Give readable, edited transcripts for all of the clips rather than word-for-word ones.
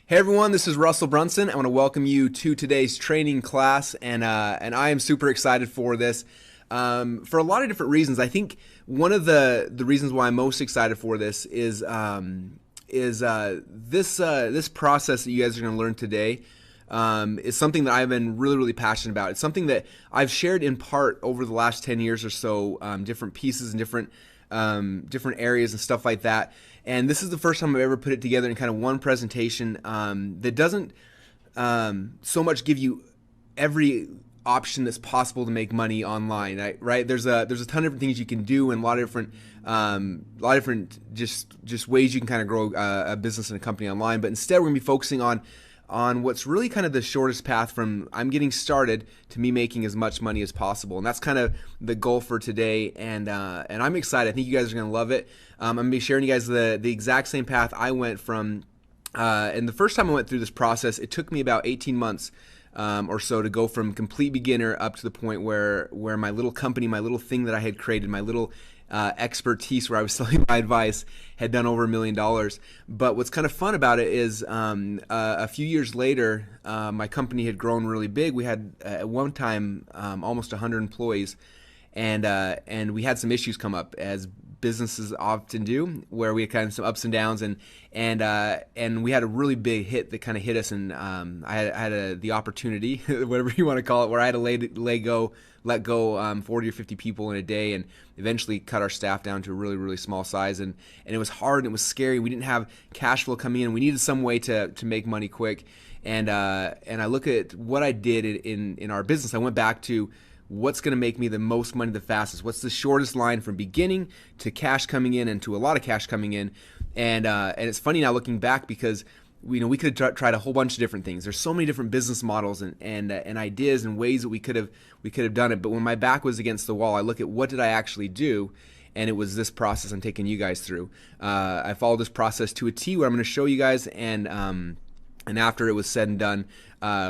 Hey everyone, this is Russell Brunson. I want to welcome you to today's training class, and I am super excited for this for a lot of different reasons. I think one of the reasons why I'm most excited for this is this process that you guys are going to learn today is something that I've been really passionate about. It's something that I've shared in part over the last 10 years or so, different pieces and different areas and stuff like that. And this is the first time I've ever put it together in kind of one presentation that doesn't so much give you every option that's possible to make money online. Right? There's a ton of different things you can do, and a lot of different just ways you can kind of grow a business and a company online. But instead, we're gonna be focusing on what's really kind of the shortest path from I'm getting started to me making as much money as possible. And that's kind of the goal for today. And I'm excited. I think you guys are going to love it. I'm going to be sharing you guys the exact same path I went from. And the first time I went through this process, it took me about 18 months or so to go from complete beginner up to the point where my little company, my little thing that I had created, my little expertise where I was selling my advice had done over $1 million. But what's kind of fun about it is a few years later, my company had grown really big. We had at one time almost 100 employees, and we had some issues come up, as businesses often do, where we had kind of some ups and downs, and we had a really big hit that kind of hit us, and I had the opportunity, whatever you want to call it, where I had to let go 40 or 50 people in a day, and eventually cut our staff down to a really small size, and it was hard and it was scary. We didn't have cash flow coming in. We needed some way to make money quick, and I look at what I did in our business. I went back to what's going to make me the most money the fastest. What's the shortest line from beginning to cash coming in and to a lot of cash coming in, and it's funny now looking back, because we could have tried a whole bunch of different things. There's so many different business models and ideas and ways that we could have done it. But when my back was against the wall, I look at what did I actually do, and it was this process I'm taking you guys through. I followed this process to a T, where I'm going to show you guys, and after it was said and done,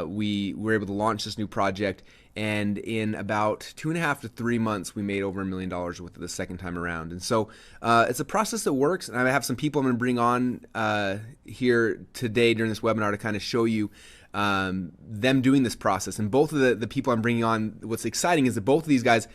we were able to launch this new project. And in about 2.5 to 3 months, we made over $1 million with it the second time around. And so it's a process that works. And I have some people I'm going to bring on here today during this webinar to kind of show you them doing this process. And both of the people I'm bringing on, what's exciting is that both of these guys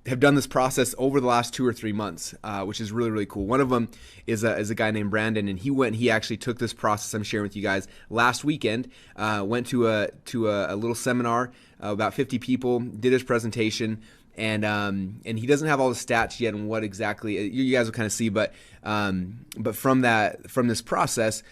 have done this process over the last 2 or 3 months, which is really cool. One of them is a guy named Brandon, and he actually took this process I'm sharing with you guys last weekend. Went to a little seminar, about 50 people, did his presentation, and he doesn't have all the stats yet and what exactly you guys will kind of see, but from this process,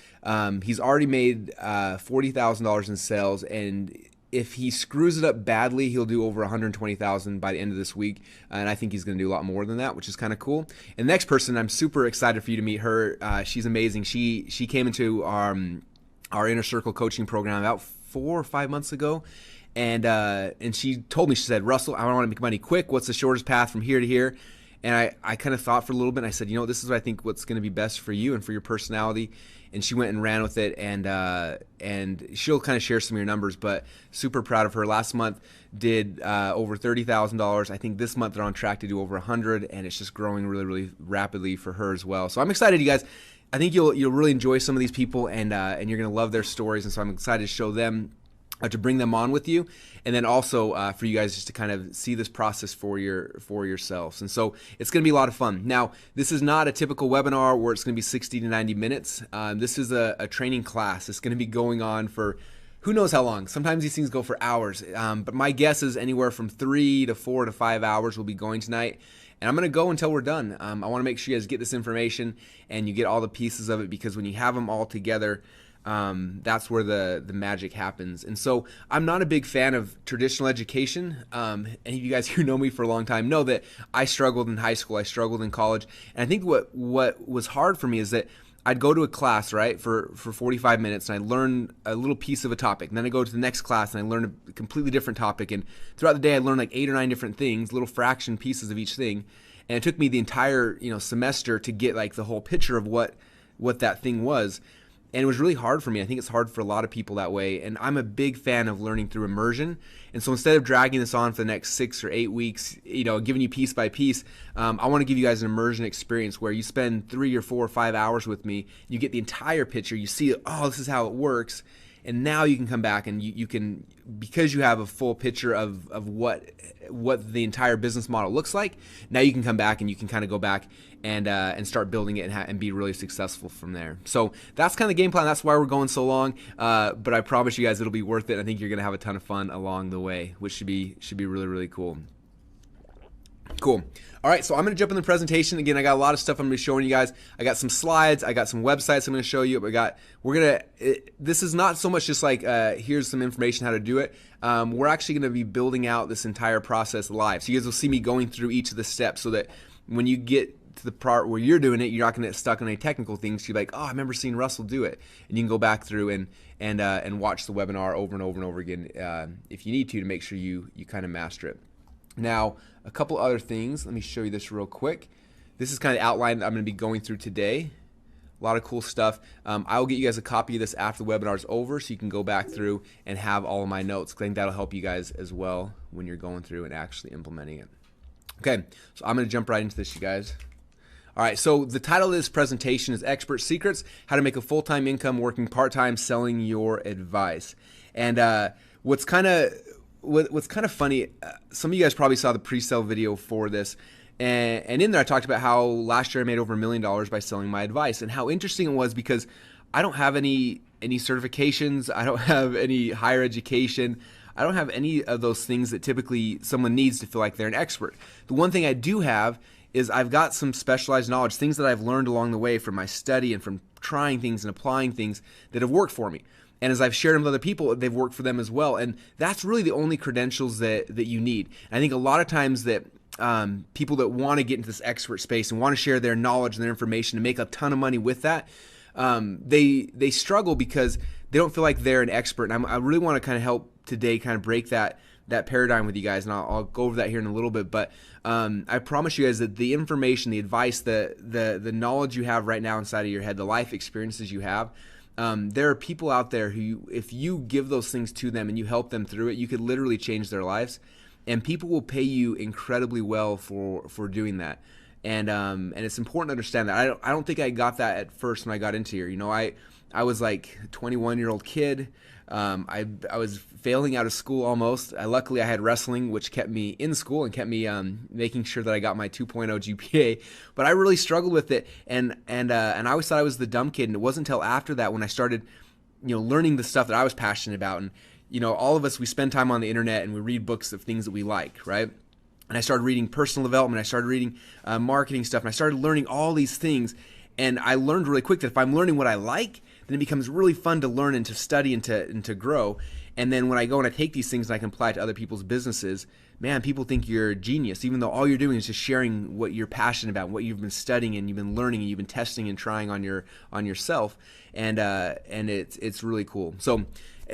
he's already made $40,000 in sales, and if he screws it up badly, he'll do over 120,000 by the end of this week, and I think he's going to do a lot more than that, which is kind of cool. And the next person, I'm super excited for you to meet her. She's amazing. She came into our Inner Circle coaching program about 4 or 5 months ago, and she told me, she said, Russell, I want to make money quick. What's the shortest path from here to here? And I kind of thought for a little bit, and I said, this is what I think what's going to be best for you and for your personality. And she went and ran with it, and she'll kind of share some of your numbers, but super proud of her. Last month did over $30,000. I think this month they're on track to do over 100, and it's just growing really rapidly for her as well. So I'm excited, you guys. I think you'll really enjoy some of these people, and you're going to love their stories, and so I'm excited to show them, to bring them on with you, and then also for you guys just to kind of see this process for yourselves. And so it's going to be a lot of fun. Now, this is not a typical webinar where it's going to be 60 to 90 minutes. This is a training class. It's going to be going on for who knows how long. Sometimes these things go for hours, but my guess is anywhere from 3 to 4 to 5 hours we'll be going tonight. And I'm going to go until we're done. I want to make sure you guys get this information and you get all the pieces of it, because when you have them all together, that's where the magic happens. And so I'm not a big fan of traditional education. Any of you guys who know me for a long time know that I struggled in high school, I struggled in college, and I think what was hard for me is that I'd go to a class, right, for 45 minutes, and I learn a little piece of a topic, and then I go to the next class and I learn a completely different topic, and throughout the day I learned like 8 or 9 different things, little fraction pieces of each thing, and it took me the entire semester to get like the whole picture of what that thing was. And it was really hard for me. I think it's hard for a lot of people that way. And I'm a big fan of learning through immersion. And so instead of dragging this on for the next 6 or 8 weeks, giving you piece by piece, I want to give you guys an immersion experience where you spend 3 or 4 or 5 hours with me. You get the entire picture. You see, oh, this is how it works. And now you can come back and you can, because you have a full picture of what the entire business model looks like, now you can come back and you can kind of go back and start building it and be really successful from there. So that's kind of the game plan. That's why we're going so long. But I promise you guys it'll be worth it. I think you're going to have a ton of fun along the way, which should be really, really cool. Cool. All right, so I'm going to jump in the presentation. Again, I got a lot of stuff I'm going to be showing you guys. I got some slides. I got some websites I'm going to show you. This is not so much just like, here's some information how to do it. We're actually going to be building out this entire process live. So you guys will see me going through each of the steps so that when you get to the part where you're doing it, you're not going to get stuck on any technical things. You're like, oh, I remember seeing Russell do it. And you can go back through and watch the webinar over and over and over again if you need to make sure you kind of master it. Now, a couple other things. Let me show you this real quick. This is kind of the outline that I'm going to be going through today. A lot of cool stuff. I will get you guys a copy of this after the webinar is over so you can go back through and have all of my notes. I think that'll help you guys as well when you're going through and actually implementing it. Okay, so I'm going to jump right into this, you guys. All right, so the title of this presentation is Expert Secrets, How to Make a Full-Time Income Working Part-Time Selling Your Advice. And what's kind of funny, some of you guys probably saw the pre-sale video for this, and in there I talked about how last year I made over $1 million by selling my advice, and how interesting it was because I don't have any certifications, I don't have any higher education, I don't have any of those things that typically someone needs to feel like they're an expert. The one thing I do have is I've got some specialized knowledge, things that I've learned along the way from my study and from trying things and applying things that have worked for me. And as I've shared them with other people, they've worked for them as well. And that's really the only credentials that you need. And I think a lot of times that people that want to get into this expert space and want to share their knowledge and their information and make a ton of money with that, they struggle because they don't feel like they're an expert. And I really want to kind of help today kind of break that paradigm with you guys. And I'll go over that here in a little bit. But I promise you guys that the information, the advice, the knowledge you have right now inside of your head, the life experiences you have, there are people out there who, if you give those things to them and you help them through it, you could literally change their lives, and people will pay you incredibly well for doing that. And it's important to understand that. I don't think I got that at first when I got into here. I was like a 21-year-old kid. I was failing out of school almost. Luckily, I had wrestling, which kept me in school and kept me making sure that I got my 2.0 GPA. But I really struggled with it, and I always thought I was the dumb kid. And it wasn't until after that when I started, learning the stuff that I was passionate about. And all of us, we spend time on the internet and we read books of things that we like, right? And I started reading personal development. I started reading marketing stuff, and I started learning all these things. And I learned really quick that if I'm learning what I like, then it becomes really fun to learn and to study and to grow. And then when I go and I take these things and I can apply it to other people's businesses, man, people think you're a genius, even though all you're doing is just sharing what you're passionate about, what you've been studying and you've been learning and you've been testing and trying on yourself. And it's really cool. So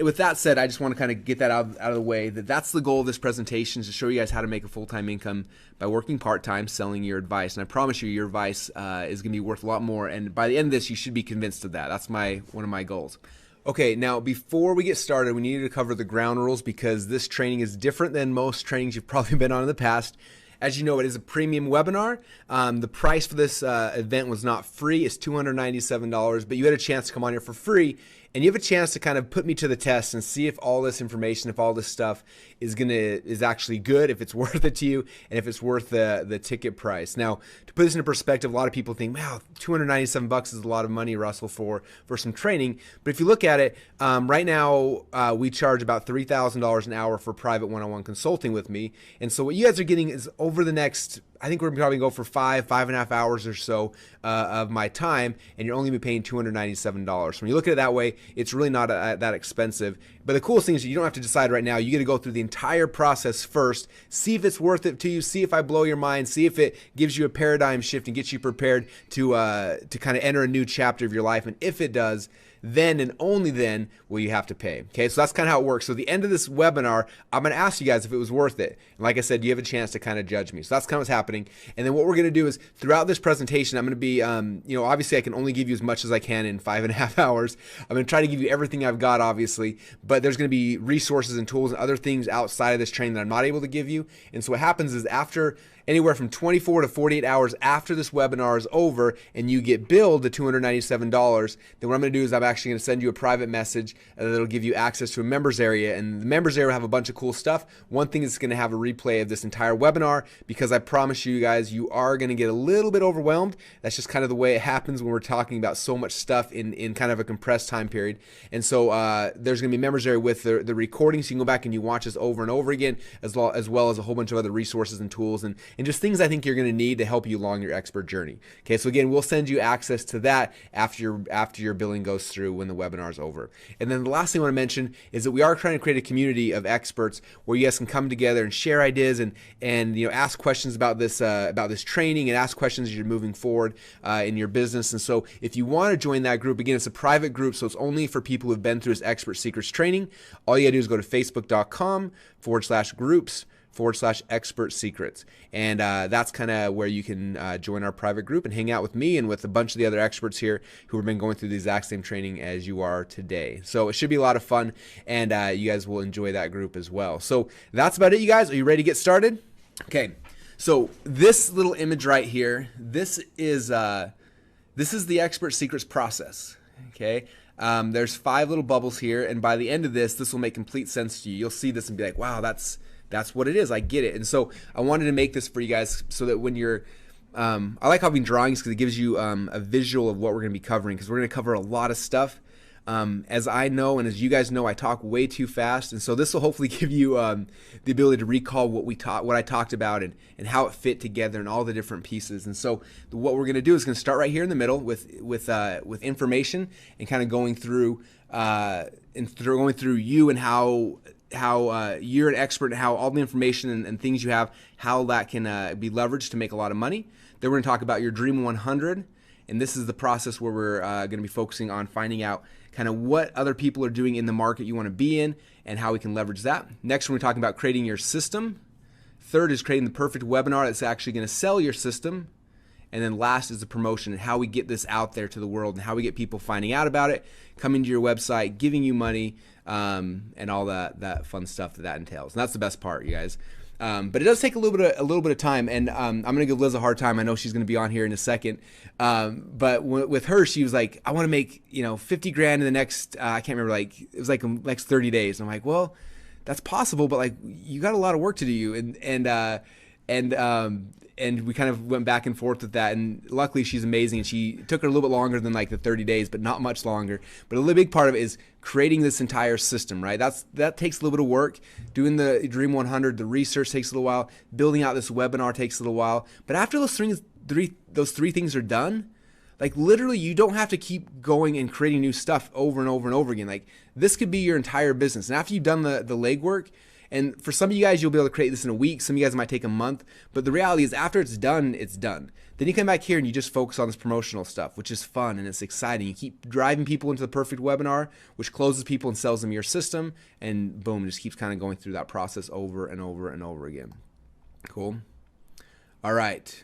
with that said, I just want to kind of get that out of the way, that's the goal of this presentation, is to show you guys how to make a full-time income by working part-time selling your advice. And I promise you, your advice is going to be worth a lot more. And by the end of this, you should be convinced of that. That's one of my goals. Okay, now before we get started, we need to cover the ground rules because this training is different than most trainings you've probably been on in the past. As you know, it is a premium webinar. The price for this event was not free. It's $297, but you had a chance to come on here for free, and you have a chance to kind of put me to the test and see if all this information, if all this stuff is actually good, if it's worth it to you, and if it's worth the ticket price. Now, to put this into perspective, a lot of people think, wow, $297 is a lot of money, Russell, for some training. But if you look at it, right now we charge about $3,000 an hour for private one-on-one consulting with me. And so what you guys are getting is over the next, I think we're probably going to go for 5.5 hours or so of my time, and you're only going to be paying $297. So when you look at it that way, it's really not that expensive. But the coolest thing is you don't have to decide right now. You get to go through the entire process first, see if it's worth it to you, see if I blow your mind, see if it gives you a paradigm shift and gets you prepared to kind of enter a new chapter of your life. And if it does, then and only then will you have to pay. Okay, so that's kind of how it works. So at the end of this webinar, I'm going to ask you guys if it was worth it. And like I said, you have a chance to kind of judge me. So that's kind of what's happening. And then what we're going to do is throughout this presentation, I'm going to be, obviously I can only give you as much as I can in 5.5 hours. I'm going to try to give you everything I've got, obviously, but there's going to be resources and tools and other things outside of this training that I'm not able to give you. And so what happens is after anywhere from 24 to 48 hours after this webinar is over and you get billed the $297, then what I'm going to do is I'm actually going to send you a private message that'll give you access to a members area. And the members area will have a bunch of cool stuff. One thing is going to have a replay of this entire webinar, because I promise you guys, you are going to get a little bit overwhelmed. That's just kind of the way it happens when we're talking about so much stuff in kind of a compressed time period. And so there's going to be a members area with the recording, so you can go back and you watch this over and over again, as well as a whole bunch of other resources and tools and just things I think you're going to need to help you along your expert journey. Okay, so again, we'll send you access to that after your billing goes through when the webinar is over. And then the last thing I want to mention is that we are trying to create a community of experts where you guys can come together and share ideas and ask questions about this training and ask questions as you're moving forward in your business. And so if you want to join that group, again, it's a private group, so it's only for people who've been through this Expert Secrets training. All you gotta do is go to facebook.com/groups/expert secrets, and that's kind of where you can join our private group and hang out with me and with a bunch of the other experts here who have been going through the exact same training as you are today. So it should be a lot of fun, and you guys will enjoy that group as well. So that's about it, you guys. Are you ready to get started? Okay, so this little image right here, this is the Expert Secrets process. Okay, there's 5 little bubbles here, and by the end of this will make complete sense to you. You'll see this and be like, wow, that's what it is. I get it. And so I wanted to make this for you guys so that when you're, I like having drawings because it gives you a visual of what we're going to be covering, because we're going to cover a lot of stuff. As I know, and as you guys know, I talk way too fast. And so this will hopefully give you the ability to recall what I talked about and how it fit together and all the different pieces. And so what we're going to do is going to start right here in the middle with information and kind of going through you and how you're an expert and how all the information and things you have, how that can be leveraged to make a lot of money. Then we're going to talk about your Dream 100, and this is the process where we're going to be focusing on finding out kind of what other people are doing in the market you want to be in and how we can leverage that. Next, we're talking about creating your system. Third is creating the perfect webinar that's actually going to sell your system. And then last is the promotion and how we get this out there to the world and how we get people finding out about it, coming to your website, giving you money, and all that fun stuff that entails. And that's the best part, you guys. But it does take a little bit of time, and I'm gonna give Liz a hard time. I know she's gonna be on here in a second, but with her, she was like, "I want to make 50 grand in the next I can't remember, like it was like the next 30 days." And I'm like, "Well, that's possible, but like you got a lot of work to do." And we kind of went back and forth with that, and luckily she's amazing, and she took her a little bit longer than like the 30 days, but not much longer. But a big part of it is creating this entire system, right? That takes a little bit of work. Doing the Dream 100, the research takes a little while. Building out this webinar takes a little while. But after those three things are done, like literally you don't have to keep going and creating new stuff over and over and over again. Like this could be your entire business. And after you've done the legwork, and for some of you guys, you'll be able to create this in a week. Some of you guys might take a month. But the reality is after it's done, it's done. Then you come back here and you just focus on this promotional stuff, which is fun and it's exciting. You keep driving people into the perfect webinar, which closes people and sells them your system. And boom, it just keeps kind of going through that process over and over and over again. Cool. All right.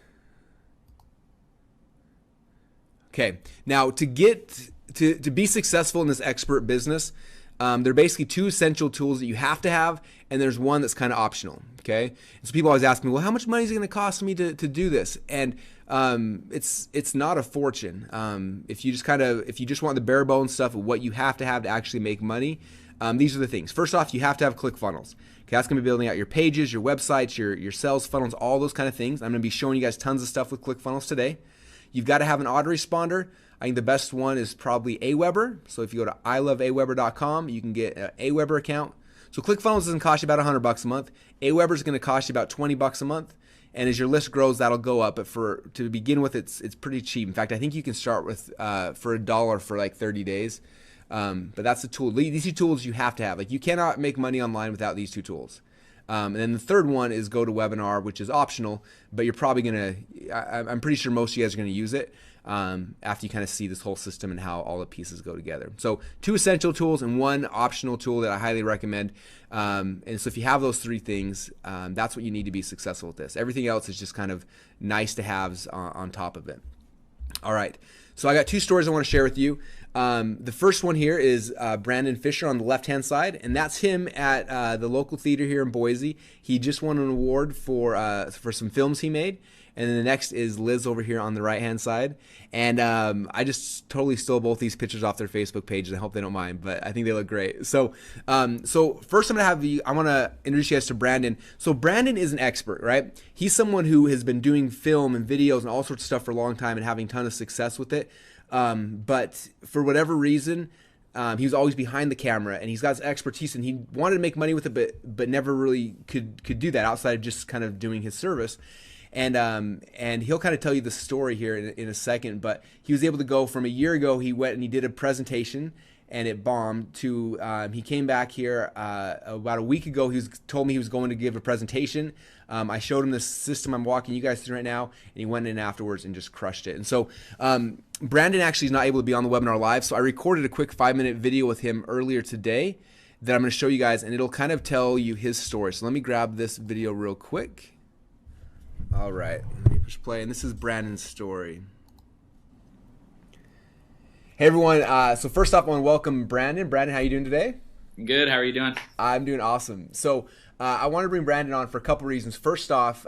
Okay. Now to be successful in this expert business, there are basically 2 essential tools that you have to have, and there's one that's kind of optional, okay? And so people always ask me, well, how much money is it going to cost me to do this? And it's not a fortune. If you just want the bare bones stuff of what you have to actually make money, these are the things. First off, you have to have ClickFunnels. Okay, that's going to be building out your pages, your websites, your sales funnels, all those kind of things. I'm going to be showing you guys tons of stuff with ClickFunnels today. You've got to have an autoresponder. I think the best one is probably Aweber. So if you go to iloveaweber.com, you can get an Aweber account. So ClickFunnels doesn't cost you about $100 a month. Aweber is going to cost you about $20 a month. And as your list grows, that'll go up. But to begin with, it's pretty cheap. In fact, I think you can start with for $1 for like 30 days. But that's the tool. These 2 tools you have to have. Like you cannot make money online without these 2 tools. And then the third one is GoToWebinar, which is optional, but you're probably I'm pretty sure most of you guys are gonna use it after you kind of see this whole system and how all the pieces go together. So 2 essential tools and 1 optional tool that I highly recommend. And so if you have those 3 things, that's what you need to be successful with this. Everything else is just kind of nice to haves on top of it. All right, so I got 2 stories I want to share with you. The first one here is Brandon Fisher on the left-hand side, and that's him at the local theater here in Boise. He just won an award for some films he made. And then the next is Liz over here on the right-hand side. And I just totally stole both these pictures off their Facebook page, and I hope they don't mind, but I think they look great. So first I want to introduce you guys to Brandon. So Brandon is an expert, right? He's someone who has been doing film and videos and all sorts of stuff for a long time and having a ton of success with it. But for whatever reason, he was always behind the camera, and he's got his expertise, and he wanted to make money with it, but never really could do that outside of just kind of doing his service. And he'll kind of tell you the story here in a second, but he was able to go from a year ago, he went and he did a presentation and it bombed, to he came back here about a week ago. He told me he was going to give a presentation. I showed him the system I'm walking you guys through right now, and he went in afterwards and just crushed it. And so Brandon actually is not able to be on the webinar live, so I recorded a quick 5-minute video with him earlier today that I'm going to show you guys, and it'll kind of tell you his story. So let me grab this video real quick. All right, let me push play, and this is Brandon's story. Hey everyone, so first off I want to welcome Brandon. Brandon, how you doing today? Good, how are you doing? I'm doing awesome. So I want to bring Brandon on for a couple reasons. First off,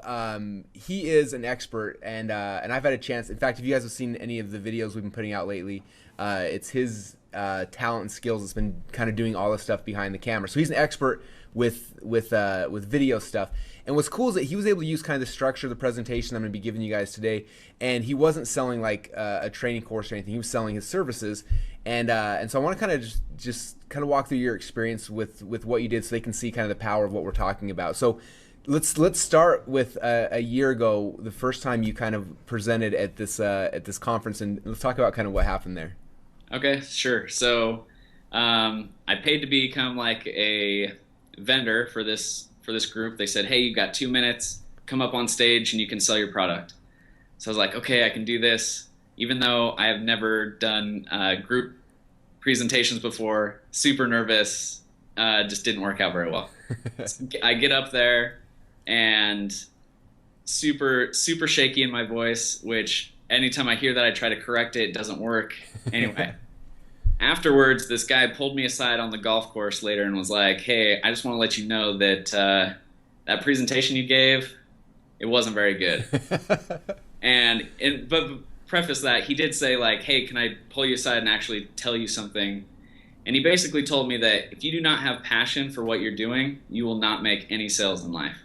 he is an expert, and I've had a chance. In fact, if you guys have seen any of the videos we've been putting out lately, it's his talent and skills that's been kind of doing all the stuff behind the camera. So he's an expert with video stuff. And what's cool is that he was able to use kind of the structure of the presentation I'm going to be giving you guys today, and he wasn't selling like a training course or anything. He was selling his services, and so I want to kind of just kind of walk through your experience with what you did, so they can see kind of the power of what we're talking about. So let's start with a year ago, the first time you kind of presented at this conference, and let's talk about kind of what happened there. Okay, sure. So I paid to become like a vendor for this group. They said, hey, you've got 2 minutes, come up on stage and you can sell your product. So I was like, okay, I can do this. Even though I have never done group presentations before, super nervous, just didn't work out very well. So I get up there and super shaky in my voice, which anytime I hear that I try to correct it, it doesn't work. Anyway. Afterwards, this guy pulled me aside on the golf course later and was like, hey, I just want to let you know that that presentation you gave, it wasn't very good. But preface that, he did say like, hey, can I pull you aside and actually tell you something? And he basically told me that if you do not have passion for what you're doing, you will not make any sales in life.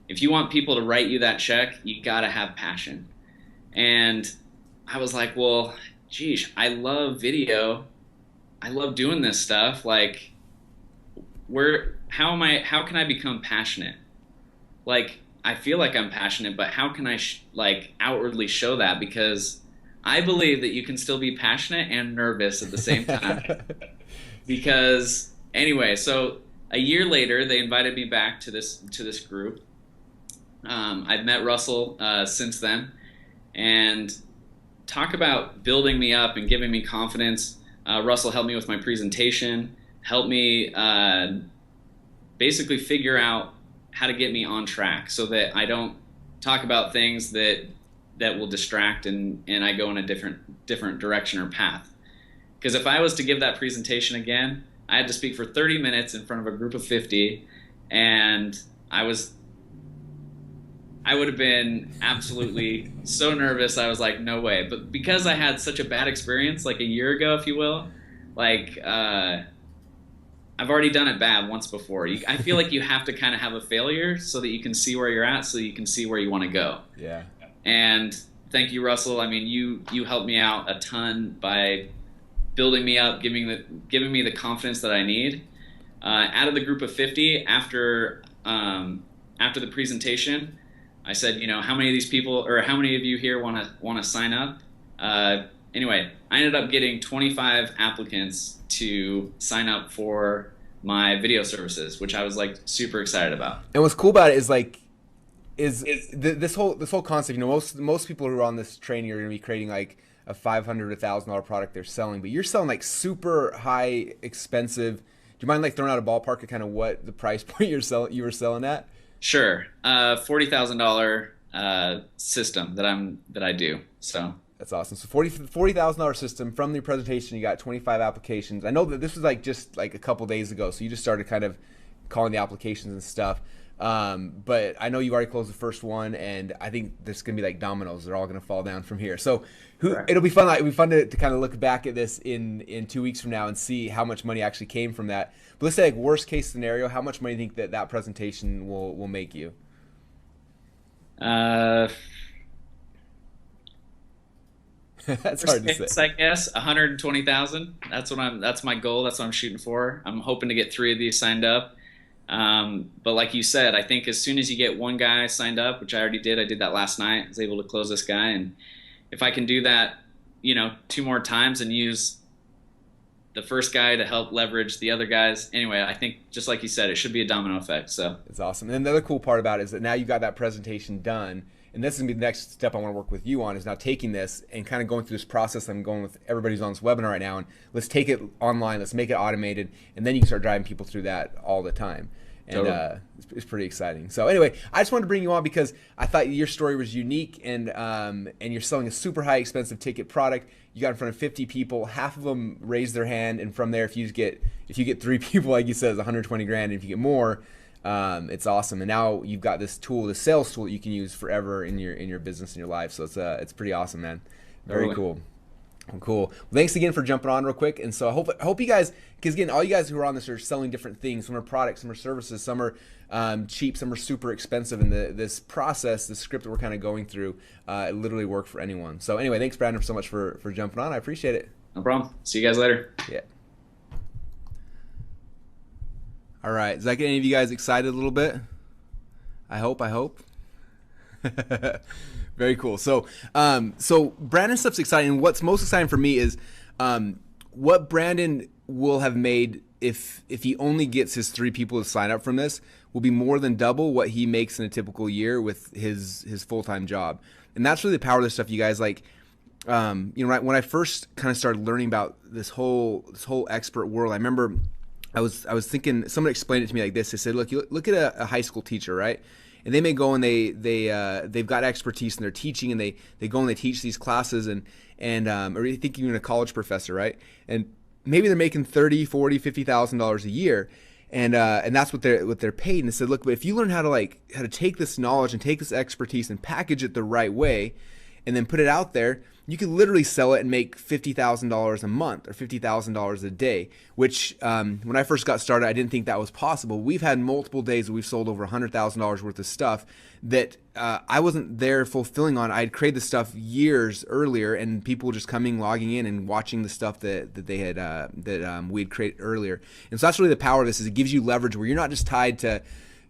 If you want people to write you that check, you got to have passion. And I was like, well, geez, I love video. I love doing this stuff. Like, how can I become passionate? Like, I feel like I'm passionate, but how can I outwardly show that? Because I believe that you can still be passionate and nervous at the same time. Because anyway, so a year later, they invited me back to this group. I've met Russell since then, and talk about building me up and giving me confidence. Russell helped me with my presentation, helped me basically figure out how to get me on track so that I don't talk about things that will distract and I go in a different direction or path. Because if I was to give that presentation again, I had to speak for 30 minutes in front of a group of 50, and I would have been absolutely so nervous. I was like, no way. But because I had such a bad experience, like a year ago, if you will, like I've already done it bad once before. I feel like you have to kind of have a failure so that you can see where you're at, so you can see where you want to go. Yeah. And thank you, Russell. I mean, you helped me out a ton by building me up, giving me the confidence that I need. Out of the group of 50, after the presentation, I said, you know, how many of these people, or how many of you here want to sign up? Anyway, I ended up getting 25 applicants to sign up for my video services, which I was like super excited about. And what's cool about it is like this whole concept. You know, most people who are on this training are going to be creating like a $500 to $1,000 product they're selling, but you're selling like super high expensive. Do you mind like throwing out a ballpark of kind of what the price point you were selling at? Sure, $40,000 system that I do. So That's awesome. So $40,000 system. From the presentation, you got 25 applications. I know that this was like just like a couple days ago, so you just started kind of calling the applications and stuff. But I know you already closed the first one, and I think this is gonna be like dominoes. They're all gonna fall down from here. So correct. it'll be fun. Like, it'll be fun to kind of look back at this in 2 weeks from now and see how much money actually came from that. But let's say like worst case scenario, how much money do you think that presentation will make you? Uh, That's First hard to say. case, I guess 120,000. That's my goal. That's what I'm shooting for. I'm hoping to get 3 of these signed up. But like you said, I think as soon as you get one guy signed up, which I did that last night. I was able to close this guy, and if I can do that, 2 more times and use the first guy to help leverage the other guys. Anyway, I think just like you said, it should be a domino effect. So It's awesome. And the other cool part about it is that now you got that presentation done. And this is going to be the next step I want to work with you on, is now taking this and kind of going through this process I'm going with everybody who's on this webinar right now. And let's take it online. Let's make it automated. And then you can start driving people through that all the time. And totally. it's pretty exciting. So anyway, I just wanted to bring you on because I thought your story was unique, and you're selling a super high expensive ticket product. You got in front of 50 people. Half of them raised their hand. And from there, if you get 3 people, like you said, it's 120 grand. And if you get more, it's awesome. And now you've got this tool, this sales tool that you can use forever in your business and your life. So it's pretty awesome, man. Very Totally. cool. Cool. Well, thanks again for jumping on real quick. And so I hope you guys, because again, all you guys who are on this are selling different things. Some are products, some are services, some are cheap, some are super expensive. And this process, this script that we're kind of going through, it literally work for anyone. So anyway, thanks, Brandon, so much for jumping on. I appreciate it. No problem. See you guys later. Yeah. All right. Does that get any of you guys excited a little bit? I hope. Very cool. So Brandon's stuff's exciting. And what's most exciting for me is what Brandon will have made if he only gets his 3 people to sign up from this will be more than double what he makes in a typical year with his full-time job. And that's really the power of this stuff, you guys. Like, right when I first kind of started learning about this whole expert world, I remember I was thinking, someone explained it to me like this. They said, look at a high school teacher, right? And they may go and they've got expertise in their teaching, and they go and they teach these classes, and or you think even a college professor, right? And maybe they're making $30,000, $40,000, $50,000 a year, and that's what they're paid. And they said, look, but if you learn how to take this knowledge and take this expertise and package it the right way, and then put it out there, you could literally sell it and make $50,000 a month or $50,000 a day, which when I first got started, I didn't think that was possible. We've had multiple days that we've sold over $100,000 worth of stuff that I wasn't there fulfilling on. I had created the stuff years earlier, and people just coming, logging in, and watching the stuff that they had we had created earlier. And so that's really the power of this, is it gives you leverage where you're not just tied to,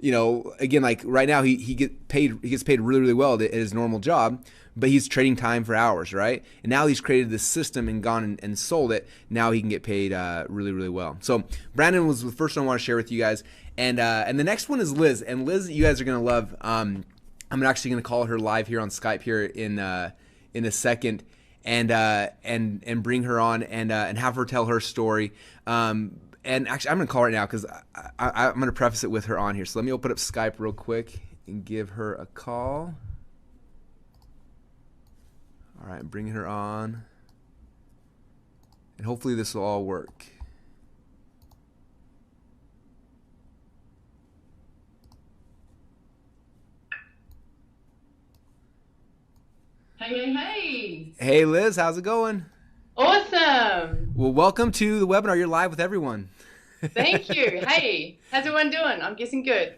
again, like right now he gets paid really, really well at his normal job, but he's trading time for hours, right? And now he's created this system and gone and sold it. Now he can get paid really, really well. So Brandon was the first one I want to share with you guys. And the next one is Liz. And Liz, you guys are going to love. I'm actually going to call her live here on Skype here in a second, and bring her on and have her tell her story. And actually, I'm going to call right now because I'm going to preface it with her on here. So let me open up Skype real quick and give her a call. All right, I'm bringing her on. And hopefully this will all work. Hey. Hey, Liz, how's it going? Awesome. Well, welcome to the webinar. You're live with everyone. Thank you. Hey, how's everyone doing? I'm guessing good.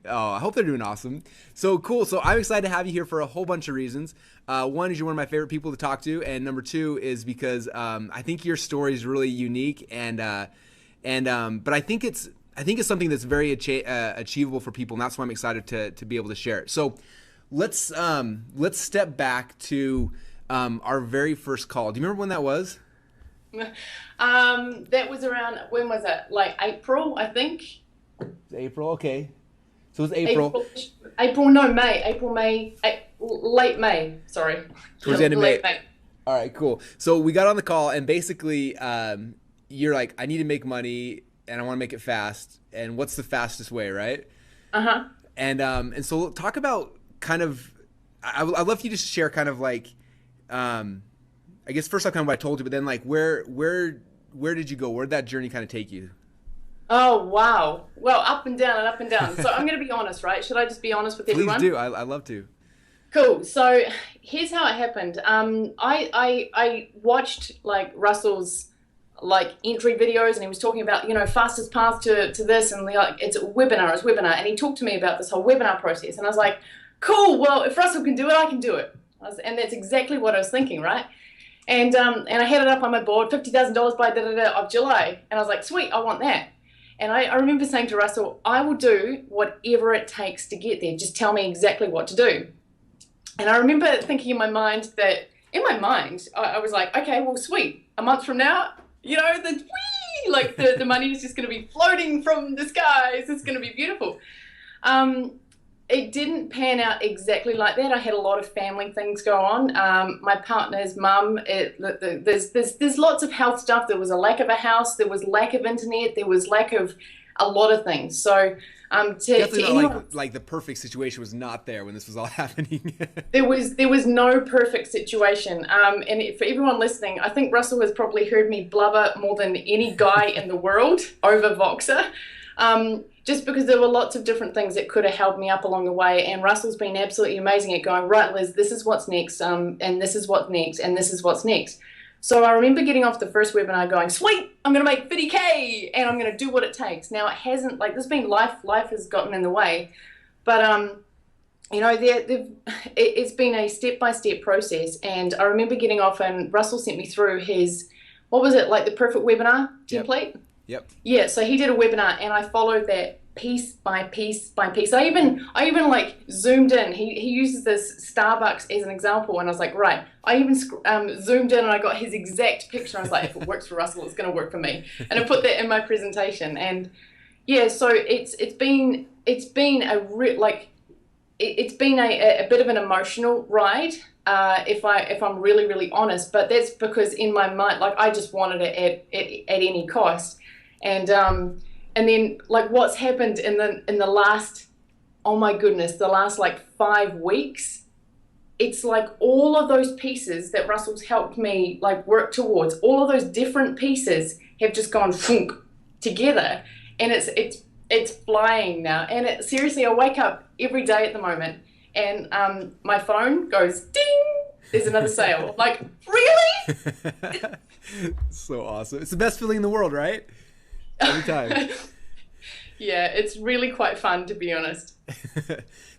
Oh, I hope they're doing awesome. So cool. So I'm excited to have you here for a whole bunch of reasons. One is you're one of my favorite people to talk to, and number 2 is because I think your story is really unique, but I think it's something that's very achievable for people, and that's why I'm excited to be able to share it. So let's step back to our very first call. Do you remember when that was? That was around, when was it? Like April, I think. April, okay. So it was April, April, April, no, May. April, May, late May. Sorry, towards the end of May. late May. All right, cool. So we got on the call, and basically, you're like, I need to make money, and I want to make it fast. And what's the fastest way, right? Uh-huh. And so talk about kind of, I'd love for you to share kind of like, I guess first off, kind of what I told you, but then like where did you go? Where did that journey kind of take you? Oh, wow. Well, up and down and up and down. So I'm going to be honest, right? Should I just be honest with everyone? Please do. I love to. Cool. So here's how it happened. I watched like Russell's like entry videos, and he was talking about, fastest path to this, and like it's a webinar, and he talked to me about this whole webinar process, and I was like, cool. Well, if Russell can do it, I can do it. And that's exactly what I was thinking, right? And I had it up on my board, $50,000 by of July, and I was like, sweet, I want that. And I remember saying to Russell, I will do whatever it takes to get there. Just tell me exactly what to do. And I remember thinking in my mind, I was like, okay, well, sweet. A month from now, the money is just going to be floating from the skies. It's going to be beautiful. It didn't pan out exactly like that. I had a lot of family things go on. My partner's mum, there's lots of health stuff. There was a lack of a house. There was lack of internet. There was lack of a lot of things. So definitely not like the perfect situation was not there when this was all happening. there was no perfect situation. And for everyone listening, I think Russell has probably heard me blubber more than any guy in the world over Voxer. Just because there were lots of different things that could have helped me up along the way. And Russell's been absolutely amazing at going, right, Liz, this is what's next, and this is what's next, and this is what's next. So I remember getting off the first webinar going, sweet, I'm going to make 50K, and I'm going to do what it takes. Now, it hasn't, like, there's been life has gotten in the way. But, it's been a step-by-step process. And I remember getting off, and Russell sent me through his, what was it, like the perfect webinar template? Yep. Yeah, so he did a webinar, and I followed that piece by piece by piece. I even like zoomed in. He uses this Starbucks as an example, and I was like, right. I even zoomed in, and I got his exact picture. I was like, if it works for Russell, it's going to work for me. And I put that in my presentation. And yeah, so it's been a bit of an emotional ride. If I'm really honest, but that's because in my mind, like I just wanted it at any cost. And then like what's happened in the last, oh my goodness, the last like 5 weeks, it's like all of those pieces that Russell's helped me like work towards, all of those different pieces have just gone thunk together, and it's flying now. And seriously, I wake up every day at the moment, and my phone goes ding. There's another sale. Like, really? So awesome. It's the best feeling in the world, right? Every time. Yeah, it's really quite fun, to be honest.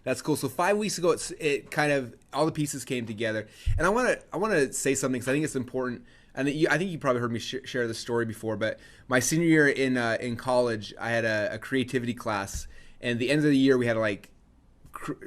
That's cool. So 5 weeks ago, it kind of all the pieces came together, and I want to say something because I think it's important. And I think you probably heard me share this story before, but my senior year in college, I had a creativity class, and at the end of the year, we had to like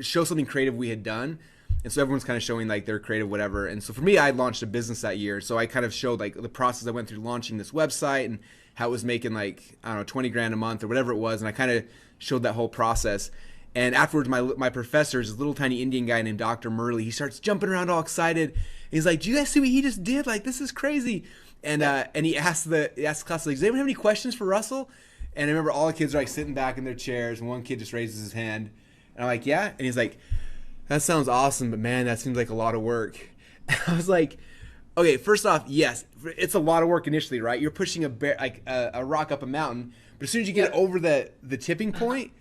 show something creative we had done. And so everyone's kind of showing like their creative whatever. And so for me, I launched a business that year. So I kind of showed like the process I went through launching this website and how it was making like, I don't know, 20 grand a month or whatever it was. And I kind of showed that whole process. And afterwards, my professor is this little tiny Indian guy named Dr. Murley. He starts jumping around all excited. He's like, do you guys see what he just did? Like, this is crazy. And he asked the class, like, does anyone have any questions for Russell? And I remember all the kids are like sitting back in their chairs, and one kid just raises his hand. And I'm like, yeah? And he's like, that sounds awesome, but man, that seems like a lot of work. And I was like, okay, first off, yes, it's a lot of work initially, right? You're pushing a rock up a mountain, but as soon as you get over the tipping point,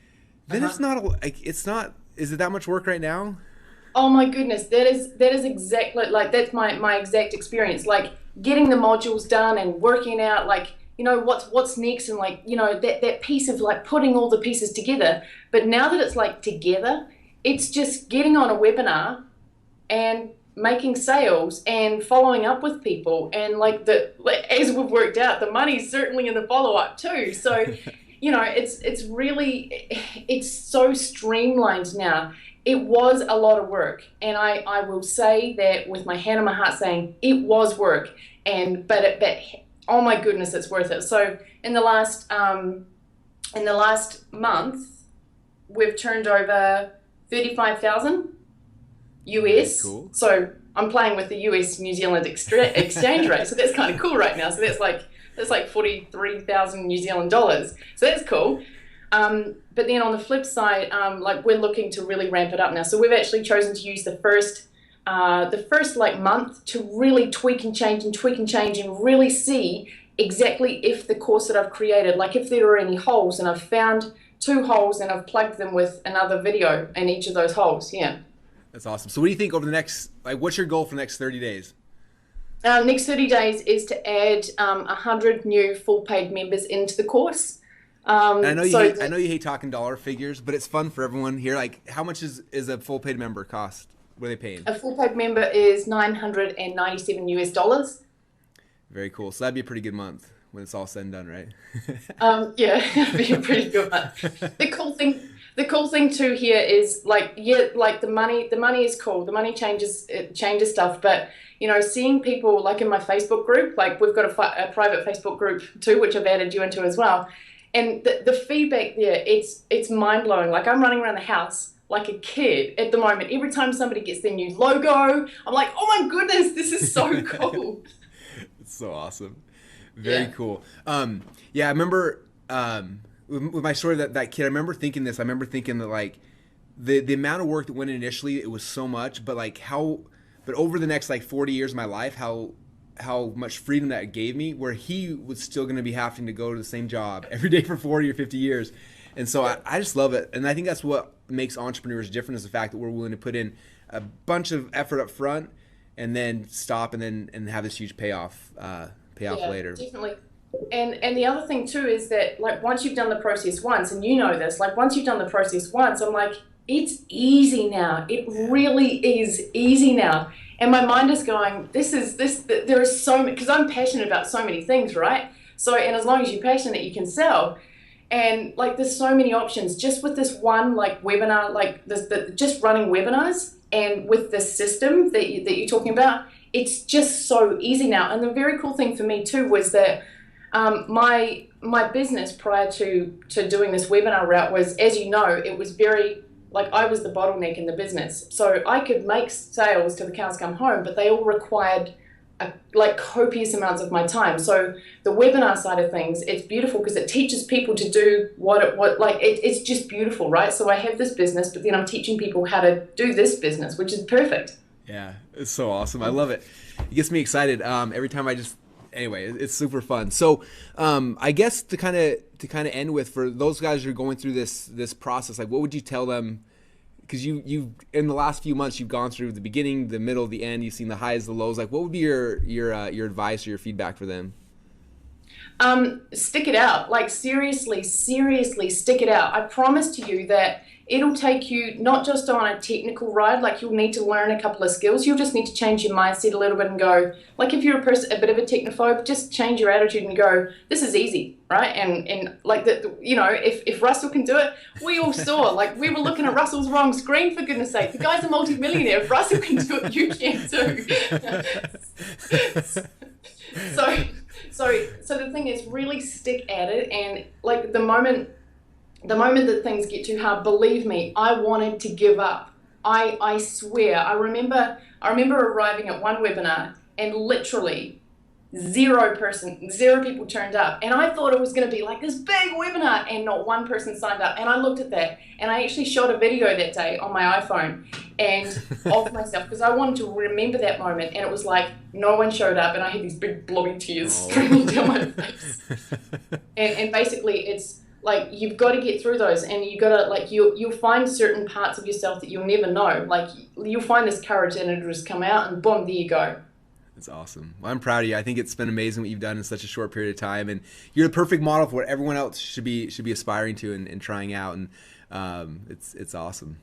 then it's not, is it that much work right now? Oh my goodness, that is exactly, like, that's my exact experience. Like, getting the modules done and working out, like, what's next, and like, that piece of like putting all the pieces together. But now that it's like together, it's just getting on a webinar and making sales and following up with people. And like as we've worked out, the money's certainly in the follow-up too. So, it's so streamlined now. It was a lot of work. And I will say that with my hand on my heart saying it was work. But oh my goodness, it's worth it. So in the last month, we've turned over 35,000 US. Cool. So I'm playing with the US New Zealand exchange rate, so that's kind of cool right now. So that's like 43,000 New Zealand dollars. So that's cool. But then on the flip side, like we're looking to really ramp it up now. So we've actually chosen to use the first like month to really tweak and change and really see exactly if the course that I've created, like if there are any holes, and I've found 2 holes and I've plugged them with another video in each of those holes. Yeah. That's awesome. So what do you think over the next, like, what's your goal for the next 30 days? Next 30 days is to add 100 new full paid members into the course. And I know you hate talking dollar figures, but it's fun for everyone here. Like, how much is a full paid member cost? What are they paying? A full paid member is $997 US. Very cool. So that'd be a pretty good month when it's all said and done, right? Yeah, it'd be a pretty good month. The cool thing too here is like, yeah, like the money is cool. The money changes stuff, but you know, seeing people like in my Facebook group, like we've got a private Facebook group too, which I've added you into as well. And the feedback there, it's mind blowing. Like I'm running around the house like a kid at the moment. Every time somebody gets their new logo, I'm like, oh my goodness, this is so cool. It's so awesome. Very cool. Yeah, I remember with my story that kid, I remember thinking this. I remember thinking that like the amount of work that went in initially, it was so much, but over the next like 40 years of my life, how much freedom that gave me, where he was still going to be having to go to the same job every day for 40 or 50 years. And so I just love it. And I think that's what makes entrepreneurs different, is the fact that we're willing to put in a bunch of effort up front and then stop and have this huge payoff later. Definitely. And the other thing too is that like once you've done the process once, and you know this, like once you've done the process once, I'm like, it's easy now. It really is easy now. And my mind is going, there is so many, because I'm passionate about so many things, right? So, and as long as you're passionate, you can sell. And like, there's so many options just with this one, like webinar, like just running webinars, and with the system that you're talking about, it's just so easy now. And the very cool thing for me too was that my business prior to doing this webinar route was, as you know, it was very, like I was the bottleneck in the business. So I could make sales till the cows come home, but they all required like copious amounts of my time. So the webinar side of things, it's beautiful because it teaches people to do it's just beautiful, right? So I have this business, but then I'm teaching people how to do this business, which is perfect. Yeah, it's so awesome. I love it. It gets me excited every time anyway, it's super fun. So I guess to kind of end with, for those guys who are going through this process, like what would you tell them? Because you in the last few months, you've gone through the beginning, the middle, the end. You've seen the highs, the lows. Like what would be your advice or your feedback for them? Stick it out. Like seriously stick it out. I promise to you that it'll take you not just on a technical ride, like you'll need to learn a couple of skills. You'll just need to change your mindset a little bit and go, like if you're a bit of a technophobe, just change your attitude and go, this is easy, right? And like you know, if Russell can do it, we all saw, like we were looking at Russell's wrong screen, for goodness sake. The guy's a multi-millionaire. If Russell can do it, you can too. So the thing is, really stick at it, and like the moment that things get too hard, believe me, I wanted to give up. I swear. I remember arriving at one webinar and literally zero people turned up, and I thought it was going to be like this big webinar, and not one person signed up. And I looked at that, and I actually shot a video that day on my iPhone and of myself, because I wanted to remember that moment. And it was like no one showed up, and I had these big blobby tears streaming down my face. And basically, it's like you've got to get through those, and you got to like you'll find certain parts of yourself that you'll never know. Like you'll find this courage, and it'll just come out, and boom, there you go. That's awesome. Well, I'm proud of you. I think it's been amazing what you've done in such a short period of time, and you're the perfect model for what everyone else should be aspiring to and trying out. And it's awesome.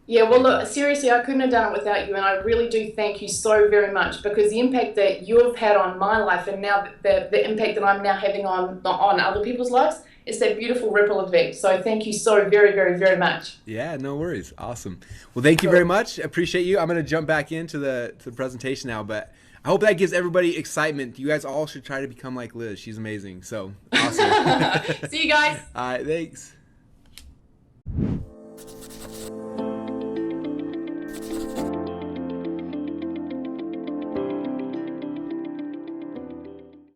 Yeah, well, look, seriously, I couldn't have done it without you, and I really do thank you so very much, because the impact that you have had on my life, and now the impact that I'm now having on other people's lives, is that beautiful ripple effect. So thank you so very, very, very much. Yeah, no worries. Awesome. Well, thank you very much. Appreciate you. I'm going to jump back into the presentation now, but I hope that gives everybody excitement. You guys all should try to become like Liz. She's amazing. So awesome. See you guys. All right, thanks.